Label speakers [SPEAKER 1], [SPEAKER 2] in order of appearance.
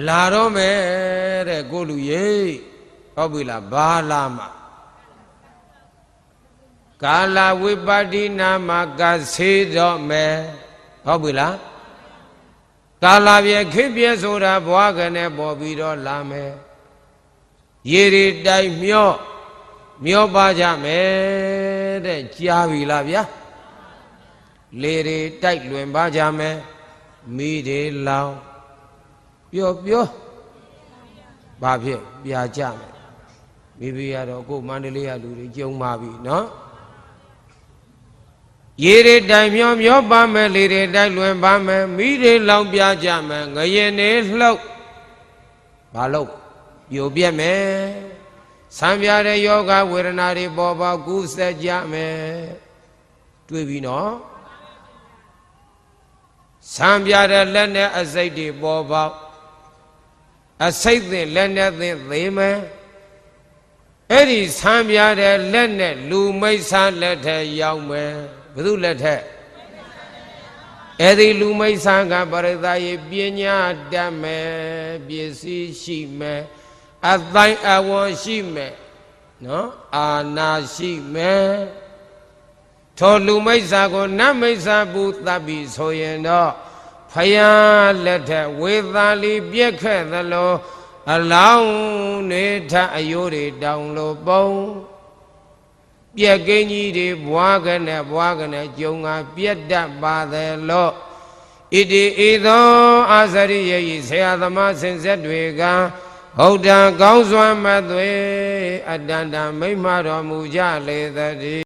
[SPEAKER 1] လာတော့မယ်တဲ့ကိုလူရေဟုတ်ပြီလားဘာလာမှာကာလဝိပတ္တိနာမှာကဆေးတော့မယ်ဟုတ်ပြီလားကာလပြေခိပြဲဆိုတာဘွားကနေပေါ်ပြီးတော့လာမယ်ရေရီတိုက်မျောပါကြမယ်တဲ့ကြားပြီလားဗျာလေရီတိုက်လွင်ပါကြမယ်မိတွေလောင်ပြောဘာဖြစ်ပြာကြမယ်မိဘရတော့ကိုမန္တလေးကလူတွေကြုံပါပြီနော်ရေတွေတိုင်မျောပါမယ်လေတွေတိုက်လွင်ပါမယ်မိတွေလောင်ပြကြမယ်ငရင်နေလှုပ်ဘာလို့ပြိုပြက်မယ်ဆံပြတဲ့ယောဂဝေဒနာတွေပေါ်ပေါက်ကူးဆက်ကြမယ်တွေ့ပြီနော်ဆံပြတဲ့လက်နဲ့အစိတ်တွေပေါ်ပေါက်အစိတ်သင်လက်နဲ့သင်သေးမယ်အဲ့ဒီဆံပြတဲ့လက်နဲ့လူမိတ်ဆာလက်ထက်ရောက်မယ်ဘယ်သူလက်ထက်အဲ့ဒီလူမိတ်ဆာကပရိသတ်ရဲ့ပညာတတ်မယ်ပစ္စည်းရှိမယ်အသိအဝေါ်ရှိမယ်နော်အာနာရှိမယ်ထိုလူမိတ်ဆာကိုနတ်မိတ်ဆာဘူးသတ်ပြီးဆိုရင်တော့ဖယားလက်ထက်ဝေသာလီပြက်ခဲ့သလိုအလောင်းနေထအယိုးတွေတောင်လို့ပုံပြက်ကင်းကြီးတွေဘွားကနေကျုံကပြက်တတ်ပါသည်လို့ဣတိဤသောအာဇရိယေဤဆရာသမားစင်ဆက်တွေကဟုတ်တံကောင်းစွာမသွေအတ္တမိမ့်မတော်မူကြလေသတည်း